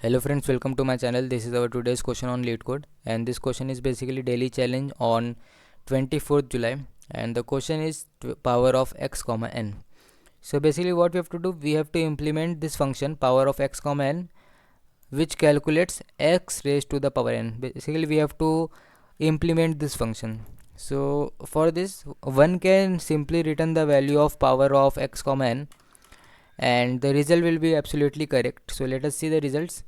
Hello friends, welcome to my channel. This is our today's question on LeetCode, and this question is basically daily challenge on 24th July, and the question is power of x comma n. So basically what we have to do, we have to implement this function power of x comma n, which calculates x raised to the power n. Basically we have to implement this function. So for this, one can simply return the value of power of x comma n, and the result will be absolutely correct. So let us see the results.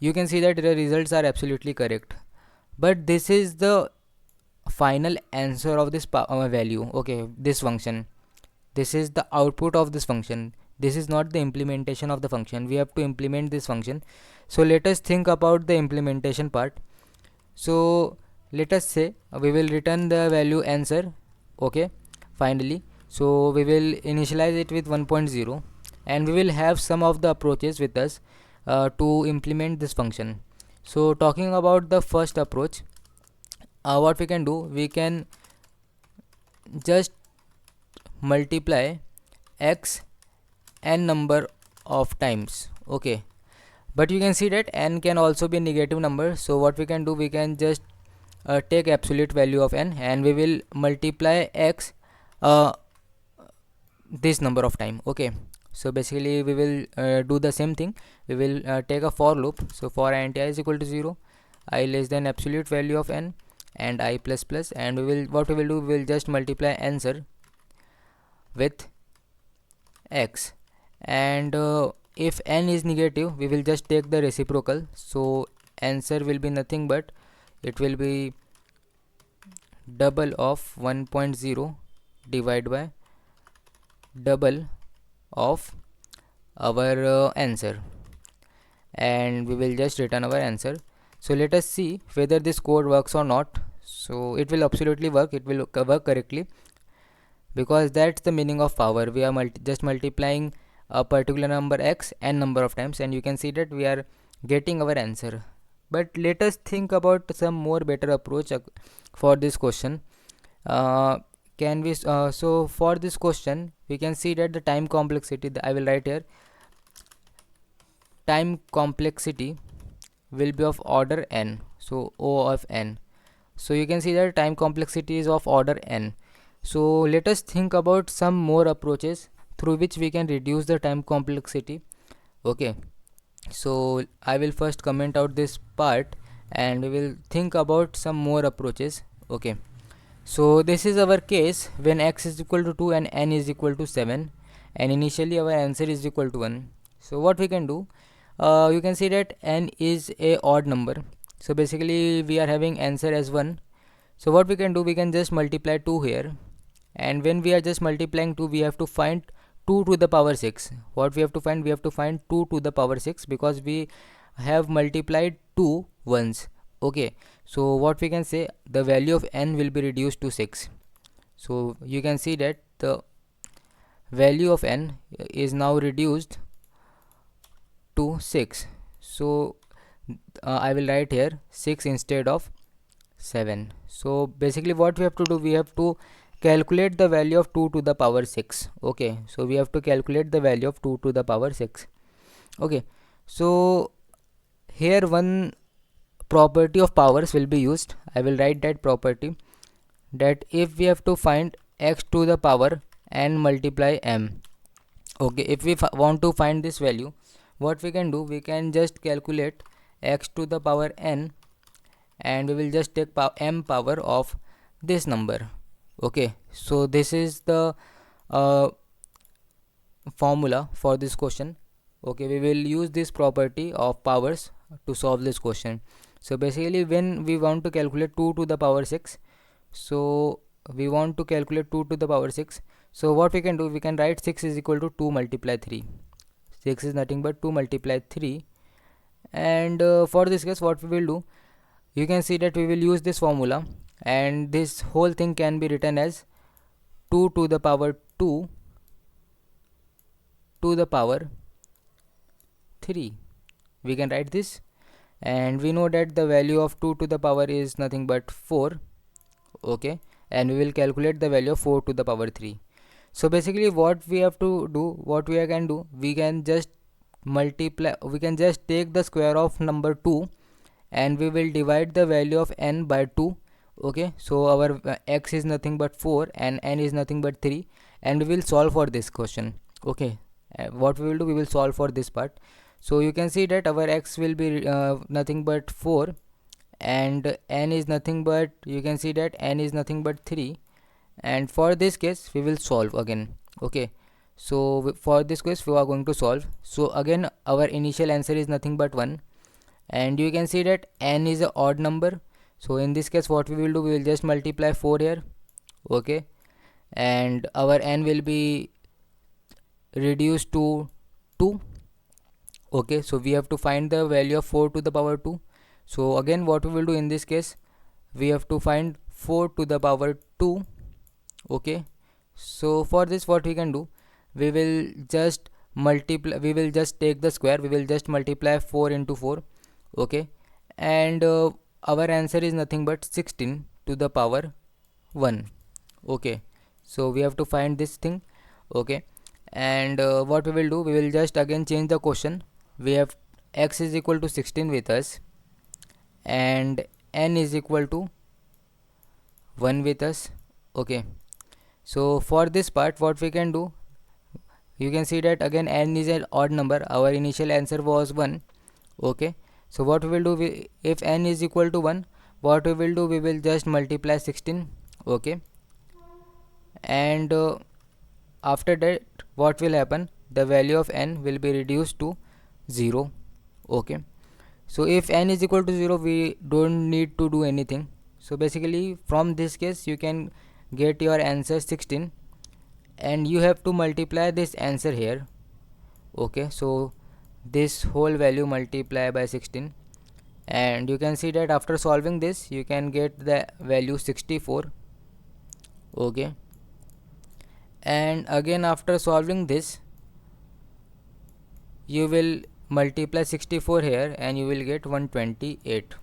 You can see that the results are absolutely correct, but this is the final answer of this value. Okay, this function, this is the output of this function. This is not the implementation of the function. We have to implement this function. So let us think about the implementation part. So let us say we will return the value answer. Okay, finally, so we will initialize it with 1.0, and we will have some of the approaches with us to implement this function. So talking about the first approach, what we can do, we can just multiply x n number of times. Okay, but you can see that n can also be a negative number. So what we can do, we can just take absolute value of n, and we will multiply x this number of time. Okay, so basically we will do the same thing. We will take a for loop. So for int I is equal to 0, I less than absolute value of n, and I plus plus, and what we will do, we will just multiply answer with x, and if n is negative, we will just take the reciprocal. So answer will be nothing but it will be double of 1.0 divided by double of our answer, and we will just return our answer. So let us see whether this code works or not. So it will absolutely work. It will work correctly, because that's the meaning of power. We are just multiplying a particular number x n number of times, and you can see that we are getting our answer. But let us think about some more better approach for this question. Can we so for this question, we can see that the time complexity, I will write here, time complexity will be of order n. So O of n. So you can see that time complexity is of order n. So let us think about some more approaches through which we can reduce the time complexity. Okay, so I will first comment out this part, and we will think about some more approaches. Okay, so this is our case when x is equal to 2 and n is equal to 7, and initially our answer is equal to 1. So what we can do, you can see that n is a odd number. So basically we are having answer as 1. So what we can do, we can just multiply 2 here, and when we are just multiplying 2, we have to find 2 to the power 6. What we have to find, we have to find 2 to the power 6, because we have multiplied 2 once. Okay, so what we can say, the value of n will be reduced to 6. So you can see that the value of n is now reduced to 6. So I will write here 6 instead of 7. So basically what we have to do, we have to calculate the value of 2 to the power 6. Okay, so we have to calculate the value of 2 to the power 6. Okay, so here one property of powers will be used. I will write that property, that if we have to find x to the power n multiply m. Okay, if we want to find this value, what we can do, we can just calculate x to the power n, and we will just take m power of this number. Okay, so this is the formula for this question. Okay, we will use this property of powers to solve this question. So basically when we want to calculate 2 to the power 6, so we want to calculate 2 to the power 6. So what we can do, we can write 6 is equal to 2 multiply 3. 6 is nothing but 2 multiply 3, and for this case what we will do, you can see that we will use this formula, and this whole thing can be written as 2 to the power 2 to the power 3. We can write this, and we know that the value of 2 to the power is nothing but 4. Okay, and we will calculate the value of 4 to the power 3. So basically what we have to do, what we can do, we can just multiply, we can just take the square of number 2 and we will divide the value of n by 2. Okay, so our x is nothing but 4 and n is nothing but 3, and we will solve for this question. Okay, what we will do, we will solve for this part. So you can see that our x will be nothing but 4 and n is nothing but, you can see that n is nothing but 3, and for this case we will solve again. Okay, so for this case we are going to solve. So again our initial answer is nothing but 1, and you can see that n is a odd number. So in this case what we will do, we will just multiply 4 here. Okay, and our n will be reduced to 2. Okay, so we have to find the value of 4 to the power 2. So again what we will do in this case, we have to find 4 to the power 2. Okay, so for this what we can do, we will just multiply, we will just take the square, we will just multiply 4 into 4. Okay, and our answer is nothing but 16 to the power 1. Okay, so we have to find this thing. Okay, and what we will do, we will just again change the question. We have x is equal to 16 with us and n is equal to 1 with us. Okay, so for this part what we can do, you can see that again n is an odd number, our initial answer was 1. Okay, so what we will do, if n is equal to 1, what we will do, we will just multiply 16. Okay, and after that what will happen, the value of n will be reduced to 0. Okay, so if n is equal to 0, we don't need to do anything. So basically from this case you can get your answer 16, and you have to multiply this answer here. Okay, so this whole value multiply by 16, and you can see that after solving this you can get the value 64. Okay, and again after solving this you will multiply 64 here and you will get 128.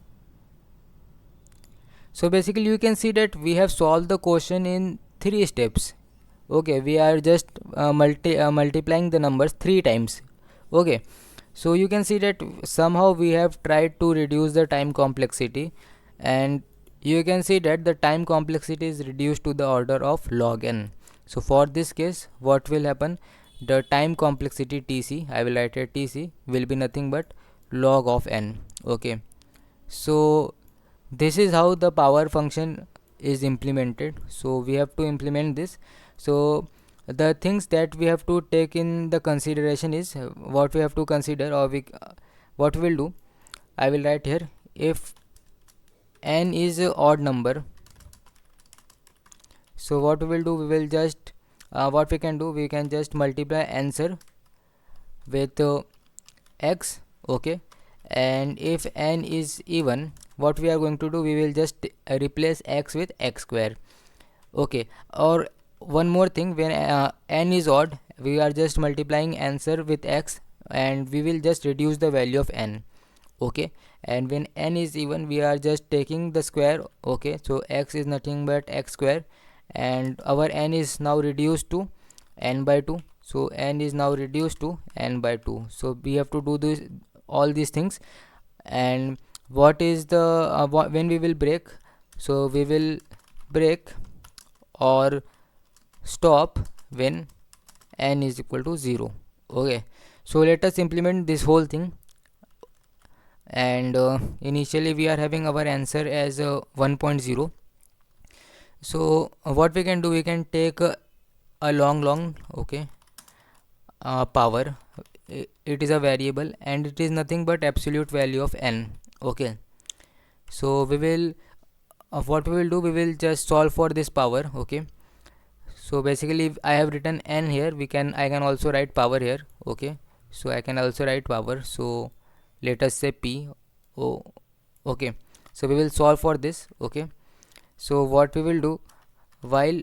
So basically you can see that we have solved the question in 3 steps. Okay, we are just multiplying the numbers 3 times. Okay, so you can see that somehow we have tried to reduce the time complexity, and you can see that the time complexity is reduced to the order of log n. So for this case what will happen, the time complexity tc, I will write it tc, will be nothing but log of n. Okay, so this is how the power function is implemented. So we have to implement this. So the things that we have to take in the consideration is what we have to consider, or what we will do, I will write here, if n is a odd number, so what we will do, we will just what we can do, we can just multiply answer with x. Okay, and if n is even, what we are going to do, we will just replace x with x square. Okay, or one more thing, when n is odd, we are just multiplying answer with x and we will just reduce the value of n. Okay, and when n is even, we are just taking the square. Okay, so x is nothing but x square, and our n is now reduced to n by 2. So n is now reduced to n by 2. So we have to do this, all these things. And what is the when we will break, so we will break or stop when n is equal to 0. Okay, so let us implement this whole thing. And initially we are having our answer as 1.0. so what we can do, we can take a long okay power. It is a variable and it is nothing but absolute value of n. Okay, so we will what we will do, we will just solve for this power. Okay, so basically if I have written n here, I can also write power here. Okay, so I can also write power, so let us say p. Oh, okay, so we will solve for this. Okay, so what we will do, while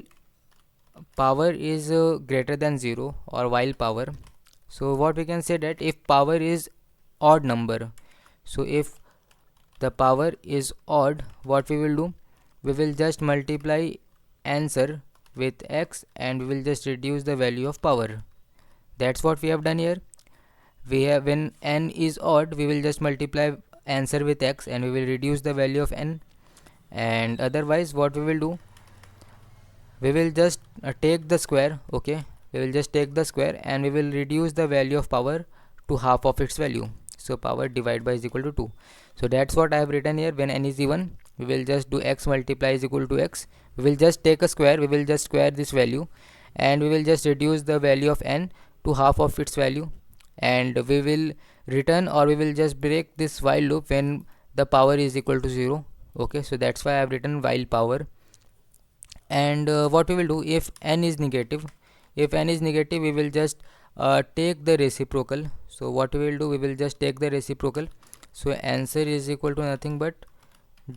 power is greater than 0, or while power, so what we can say, that if power is odd number, so if the power is odd, what we will do, we will just multiply answer with x, and we will just reduce the value of power. That's what we have done here. We have, when n is odd, we will just multiply answer with x and we will reduce the value of n. And otherwise what we will do, we will just take the square. Okay, we will just take the square and we will reduce the value of power to half of its value. So power divided by is equal to 2. So that's what I have written here. When n is even, we will just do x multiply is equal to x. We will just take a square, we will just square this value and we will just reduce the value of n to half of its value, and we will return, or we will just break this while loop when the power is equal to 0. Okay, so that's why I have written while power. And what we will do, if n is negative, we will just take the reciprocal. So what we will do, we will just take the reciprocal. So answer is equal to nothing but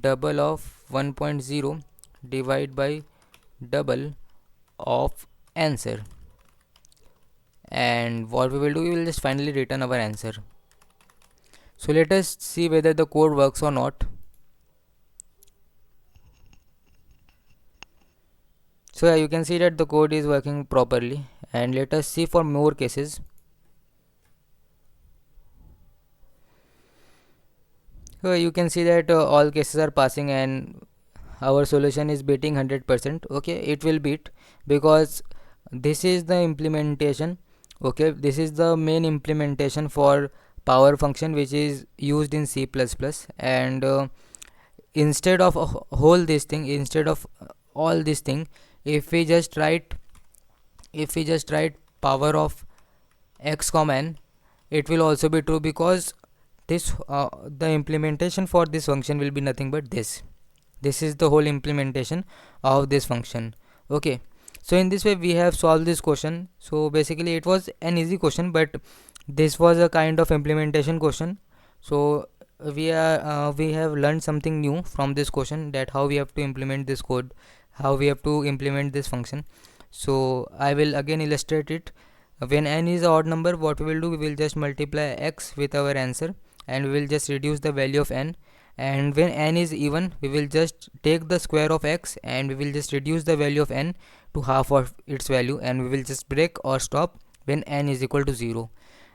double of 1.0 divided by double of answer. And what we will do, we will just finally return our answer. So let us see whether the code works or not. So yeah, you can see that the code is working properly, and let us see for more cases. So you can see that all cases are passing and our solution is beating 100%. Okay, it will beat because this is the implementation. Okay, this is the main implementation for power function which is used in C++. And instead of whole this thing, instead of all this thing, if we just write power of x comma n, it will also be true, because this the implementation for this function will be nothing but this is the whole implementation of this function. Okay, so in this way we have solved this question. So basically it was an easy question, but this was a kind of implementation question. So we have learned something new from this question, that how we have to implement this code, how we have to implement this function. So I will again illustrate it. When n is an odd number, what we will do, we will just multiply x with our answer and we will just reduce the value of n. And when n is even, we will just take the square of x and we will just reduce the value of n to half of its value, and we will just break or stop when n is equal to 0.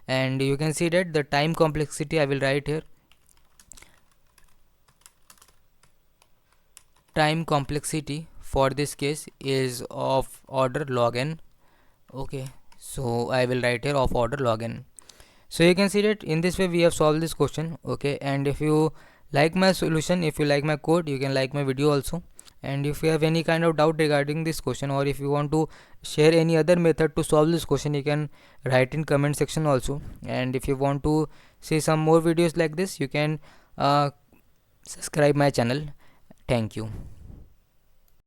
And you can see that the time complexity, I will write here, time complexity for this case is of order log n. Okay, so I will write here of order log n. So you can see that in this way we have solved this question. Okay, and if you like my solution, if you like my code, you can like my video also. And if you have any kind of doubt regarding this question, or if you want to share any other method to solve this question, you can write in comment section also. And if you want to see some more videos like this, you can subscribe my channel. Thank you.